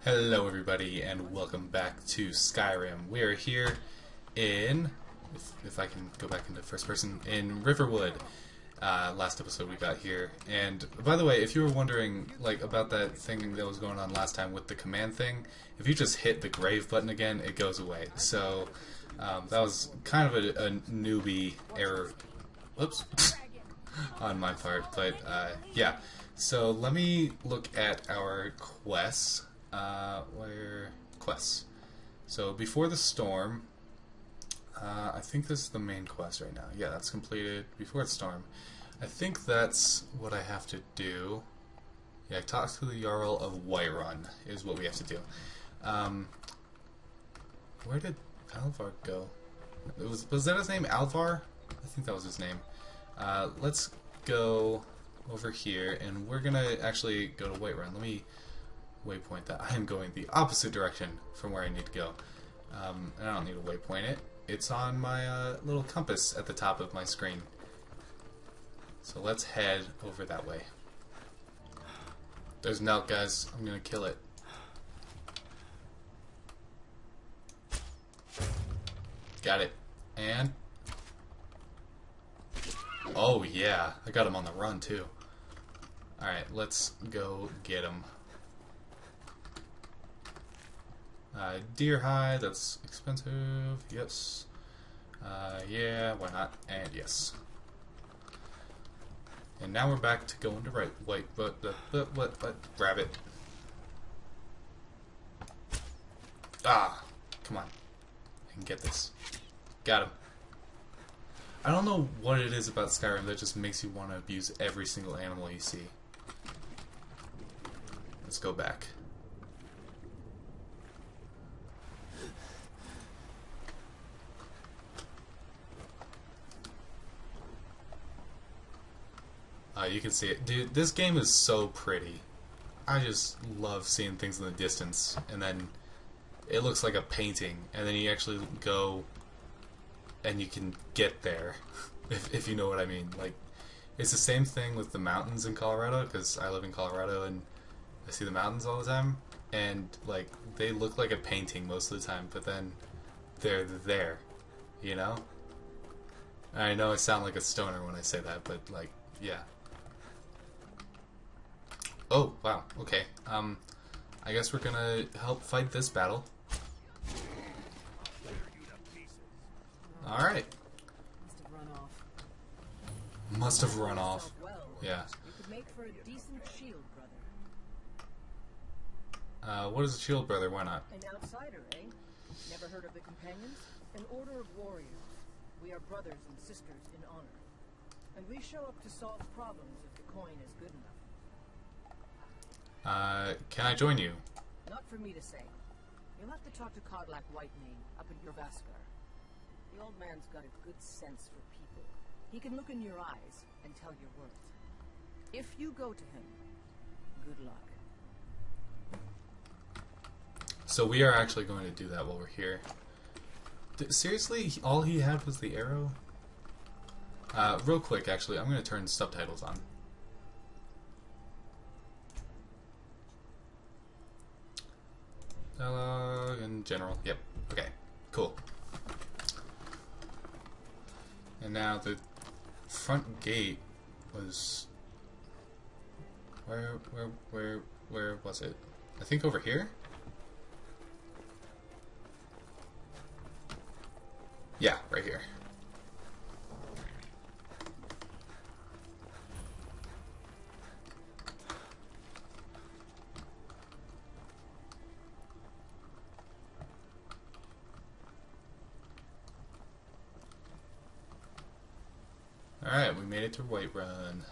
Hello everybody and welcome back to Skyrim. We are here in, if I can go back into first person, in Riverwood. Last episode we got here. And by the way, if you were wondering about that thing that was going on last time with the command thing, if you just hit the grave button again, it goes away. So that was kind of a newbie error. Whoops. On my part. But yeah. So let me look at our quests. Where quests? So before the storm, I think this is the main quest right now. Yeah, that's completed. Before the storm, I think that's what I have to do. Yeah, talk to the Jarl of Whiterun is what we have to do. Where did Alvar go? Was that his name, Alvar? I think that was his name. Let's go over here, and we're gonna actually go to Whiterun. Let me waypoint that. I am going the opposite direction from where I need to go. And I don't need to waypoint it. It's on my little compass at the top of my screen. So let's head over that way. There's an elk, guys. I'm gonna kill it. Got it. And oh yeah, I got him on the run too. Alright, let's go get him. Deer hide, that's expensive, yes. Yeah, why not? And yes. And now we're back to going to rabbit. Ah, come on. I can get this. Got him. I don't know what it is about Skyrim that just makes you want to abuse every single animal you see. Let's go back. You can see it. Dude, this game is so pretty. I just love seeing things in the distance, and then it looks like a painting, and then you actually go and you can get there, if you know what I mean. Like, it's the same thing with the mountains in Colorado, because I live in Colorado and I see the mountains all the time, and like they look like a painting most of the time, but then they're there, you know? I know I sound like a stoner when I say that, but like, yeah. Oh, wow, okay. I guess we're gonna help fight this battle. Alright. Must have run off. Yeah. What is a shield brother? Why not? An outsider, eh? Never heard of the companions? An order of warriors. We are brothers and sisters in honor. And we show up to solve problems if the coin is good enough. Can I join you? Not for me to say. You'll have to talk to Kodlak Whitemane up in Jorvaskar. The old man's got a good sense for people. He can look in your eyes and tell your worth. If you go to him, good luck. So we are actually going to do that while we're here. Seriously? All he had was the arrow? Real quick, actually, I'm going to turn subtitles on. In general. Yep. Okay. Cool. And now the front gate was... Where was it? I think over here? Yeah, right here. Alright, we made it to Whiterun.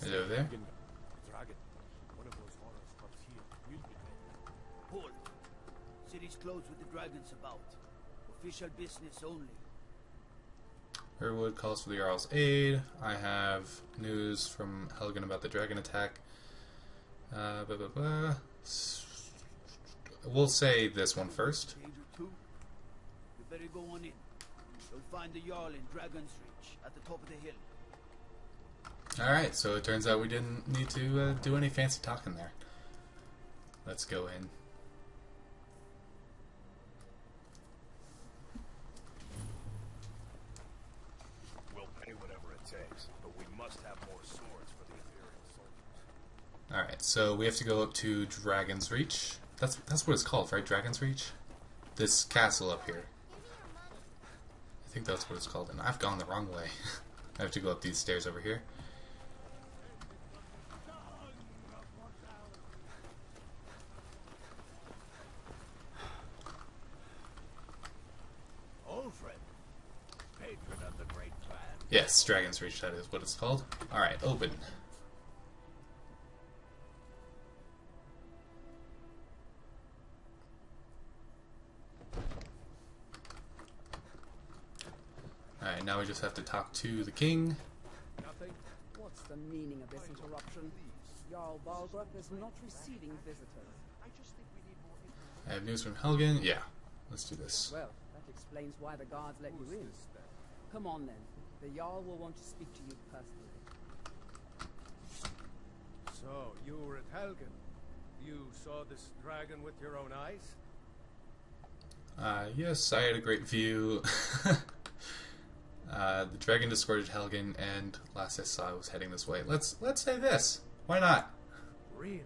Is it over there? One of those horrors comes here. We'll be ready. Hold. City's closed with the dragons about. Official business only. Riverwood calls for the Jarl's aid. I have news from Helgen about the dragon attack. Blah, blah, blah. We'll say this one first. You better go on in. You'll find the Jarl in Dragon's Reach, at the top of the hill. Alright, so it turns out we didn't need to do any fancy talking there. Let's go in. We'll pay whatever it takes, but we must have more swords for the Imperial soldiers. Alright, so we have to go up to Dragon's Reach. That's what it's called, right? Dragon's Reach? This castle up here. I think that's what it's called, and I've gone the wrong way. I have to go up these stairs over here. Patron of the Great Clan. Yes, Dragon's Reach, that is what it's called. Alright, open. Alright, now we just have to talk to the king. Nothing? What's the meaning of this interruption? Jarl Balgruuf is not receiving visitors. I have news from Helgen. Yeah, let's do this. Well, that explains why the guards let you in. Come on then. The Jarl will want to speak to you personally. So, you were at Helgen. You saw this dragon with your own eyes? Yes, I had a great view. The dragon escorted Helgen, and last I saw it was heading this way. Let's say this. Why not? Really?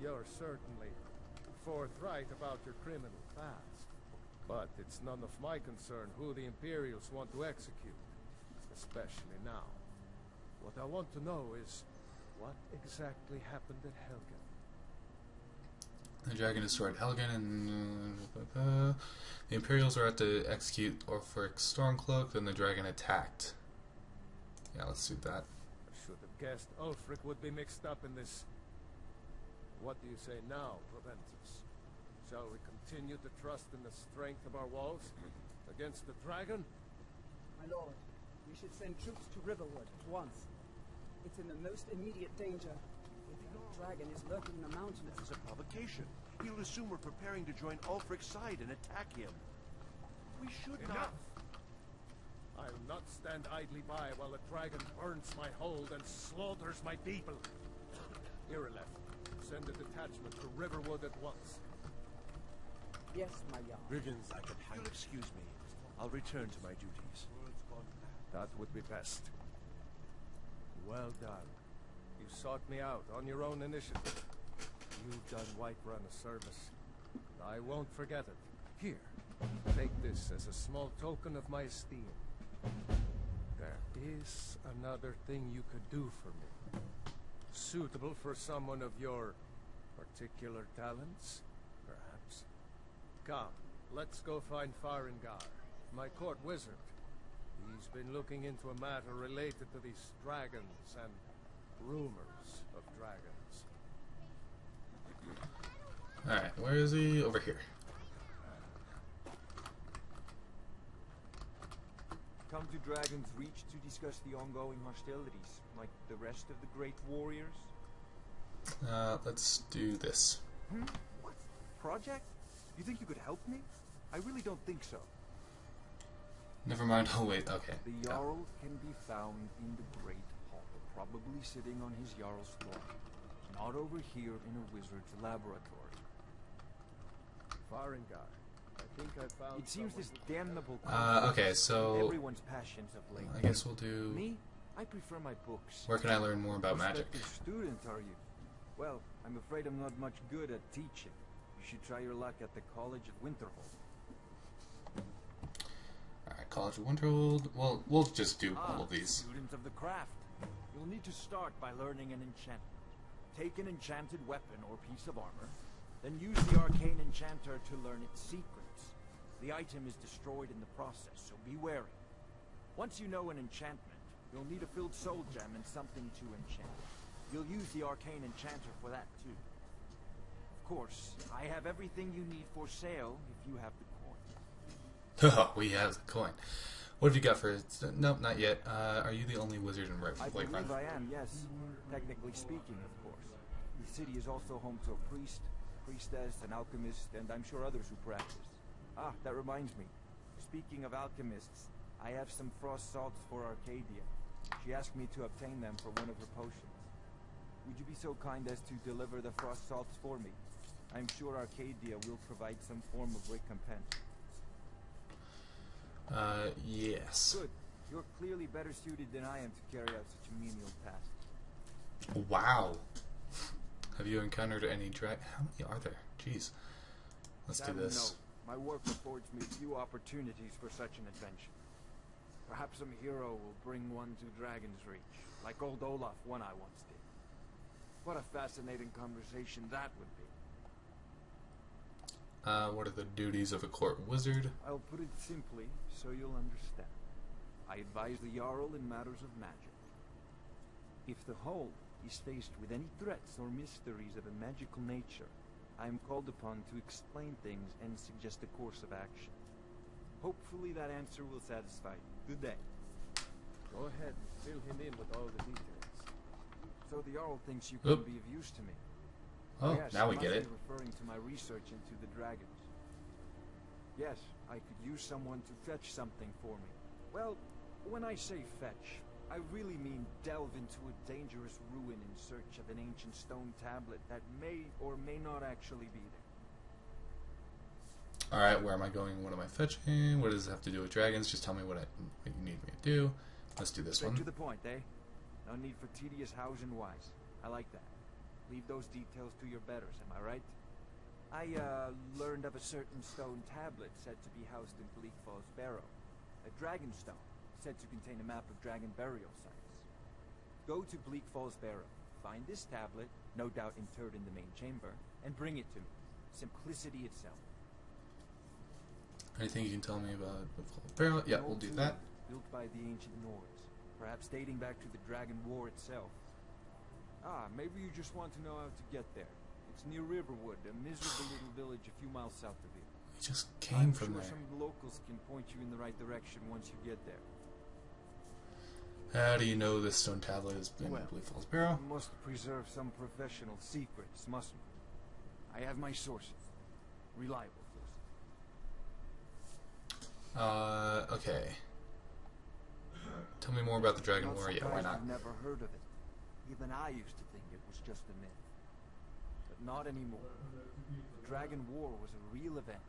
You're certainly forthright about your criminal past. But it's none of my concern who the Imperials want to execute, especially now. What I want to know is, what exactly happened at Helgen? The dragon destroyed Helgen, and the Imperials were out to execute Orfric's Stormcloak, then the dragon attacked. Yeah, let's do that. I should have guessed Ulfric would be mixed up in this. What do you say now, Proventus? Shall we continue to trust in the strength of our walls against the dragon? My lord, we should send troops to Riverwood at once. It's in the most immediate danger. The dragon is lurking in the mountains. This is a provocation. He'll assume we're preparing to join Ulfric's side and attack him. We should not. I'll not stand idly by while the dragon burns my hold and slaughters my people. Irileth, send a detachment to Riverwood at once. Yes, my Jarl. Brigands, you'll excuse me. I'll return to my duties. That would be best. Well done. You sought me out on your own initiative. You've done Whiterun a service. I won't forget it. Here, take this as a small token of my esteem. There is another thing you could do for me. Suitable for someone of your particular talents, perhaps. Come, let's go find Farengar, my court wizard. He's been looking into a matter related to these dragons and rumors of dragons. Alright, where is he? Over here. Come to Dragon's Reach to discuss the ongoing hostilities, like the rest of the great warriors? Let's do this. What? Project? You think you could help me? I really don't think so. Never mind. Oh, wait. Okay. The Jarl can be found in the Great Hall, probably sitting on his Jarl's throne. Not over here in a wizard's laboratory. Farengar, I think I found. It seems this damnable okay, so everyone's passions of late. I guess we'll do. Me? I prefer my books. Where can I learn more about magic? Prospective student, are you? Well, I'm afraid I'm not much good at teaching. You should try your luck at the College of Winterhold. Alright, College of Winterhold. Well, we'll just do all of these. Student of the craft. You'll need to start by learning an enchantment. Take an enchanted weapon or piece of armor, then use the arcane enchanter to learn its secrets. The item is destroyed in the process, so be wary. Once you know an enchantment, you'll need a filled soul gem and something to enchant. You'll use the arcane enchanter for that too. Of course, I have everything you need for sale if you have the coin. Oh, we have the coin. What have you got for it? Nope, not yet. Are you the only wizard in I believe Whiterun? I am, yes. Technically speaking, of course. The city is also home to a priest, priestess, an alchemist, and I'm sure others who practice. Ah, that reminds me. Speaking of alchemists, I have some frost salts for Arcadia. She asked me to obtain them for one of her potions. Would you be so kind as to deliver the frost salts for me? I'm sure Arcadia will provide some form of recompense. Yes. Good. You're clearly better suited than I am to carry out such a menial task. Wow. Have you encountered any How many are there? Jeez. Let's do this. No. My work affords me few opportunities for such an adventure. Perhaps some hero will bring one to Dragon's Reach, like old Olaf one I once did. What a fascinating conversation that would be. What are the duties of a court wizard? I'll put it simply so you'll understand. I advise the Jarl in matters of magic. If the whole is faced with any threats or mysteries of a magical nature, I am called upon to explain things and suggest a course of action. Hopefully that answer will satisfy you. Good day. Go ahead and fill him in with all the details. So the Jarl thinks you can be of use to me. Oh, yes, now we I get must it. be referring to my research into the dragons. Yes, I could use someone to fetch something for me. Well, when I say fetch, I really mean delve into a dangerous ruin in search of an ancient stone tablet that may or may not actually be there. Alright, where am I going? What am I fetching? What does it have to do with dragons? Just tell me what you need me to do. Let's do this Straight one. to the point, eh? No need for tedious hows and whys. I like that. Leave those details to your betters, am I right? I learned of a certain stone tablet said to be housed in Bleak Falls Barrow. A dragon stone, said to contain a map of dragon burial sites. Go to Bleak Falls Barrow, find this tablet, no doubt interred in the main chamber, and bring it to me. Simplicity itself. Anything you can tell me about the Fall of Barrow? Yeah, we'll do that. Built by the ancient Nords, perhaps dating back to the Dragon War itself. Ah, maybe you just want to know how to get there. It's near Riverwood, a miserable little village a few miles south of here. We just came from I'm sure there. some of the locals can point you in the right direction once you get there. How do you know this stone tablet is in Bleak Falls Barrow? We must preserve some professional secrets, mustn't we? I have my sources. Reliable sources. Okay. Tell me more about the Dragon Not War. Yeah, why surprised not? you've never heard of it. Even I used to think it was just a myth. But not anymore. The Dragon War was a real event,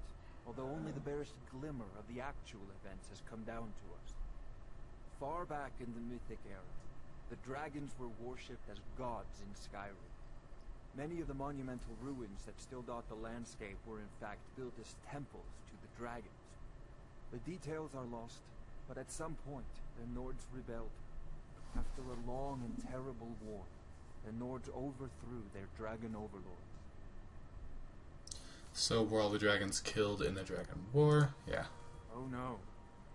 although only the barest glimmer of the actual events has come down to us. Far back in the Mythic era, the dragons were worshipped as gods in Skyrim. Many of the monumental ruins that still dot the landscape were in fact built as temples to the dragons. The details are lost, but at some point, the Nords rebelled. After a long and terrible war, the Nords overthrew their dragon overlords. So were all the dragons killed in the Dragon War? Yeah. Oh no,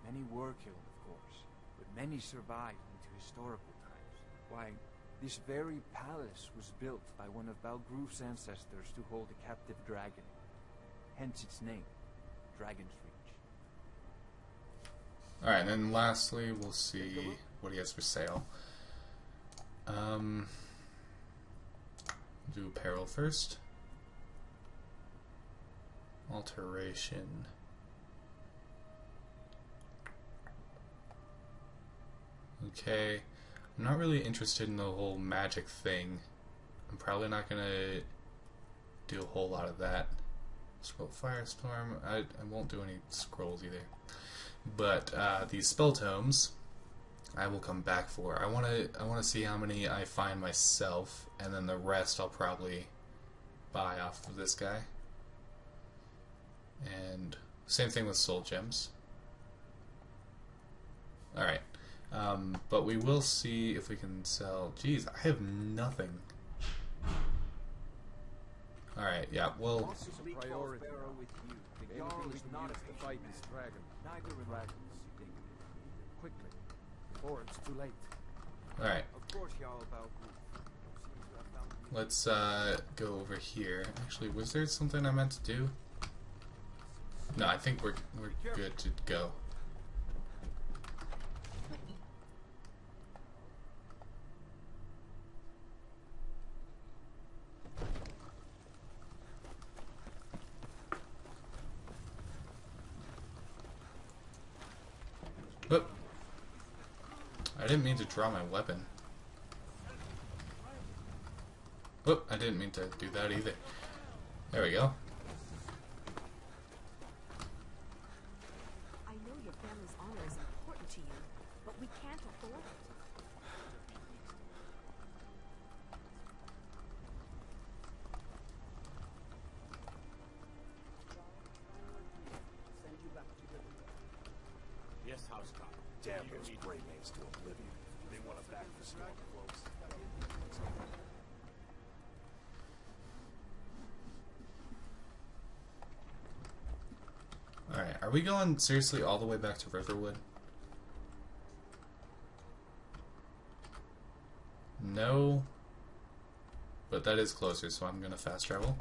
many were killed, of course, but many survived into historical times. Why, this very palace was built by one of Balgruf's ancestors to hold a captive dragon. Hence its name, Dragon's Reach. Alright, and then lastly, we'll see what he has for sale. Do apparel first. Alteration. Okay. I'm not really interested in the whole magic thing. I'm probably not gonna do a whole lot of that. Scroll Firestorm. I won't do any scrolls either. But these spell tomes, I will come back for. I wanna see how many I find myself, and then the rest I'll probably buy off of this guy. And same thing with soul gems. Alright. But we will see if we can sell. Geez, I have nothing. Alright, yeah, well. Also, Bleak Falls priority. Barrow with you. The Anything Jarl we is can not use a to fight this dragon. Neither dragons. Quickly, before it's too late. Alright, Of course, Jarl Balgruf seems to have found you. let's go over here. Actually, was there something I meant to do? No, I think we're good to go. Oop. I didn't mean to draw my weapon. Whoop, I didn't mean to do that either. There we go. I know your family's honor is important to you, but we can't afford it. Send you back to Riverwood. Yes, Housecarl. Damn those gray maids to oblivion. They want to back the storm close. Alright, are we going seriously all the way back to Riverwood? No. But that is closer, so I'm gonna fast travel.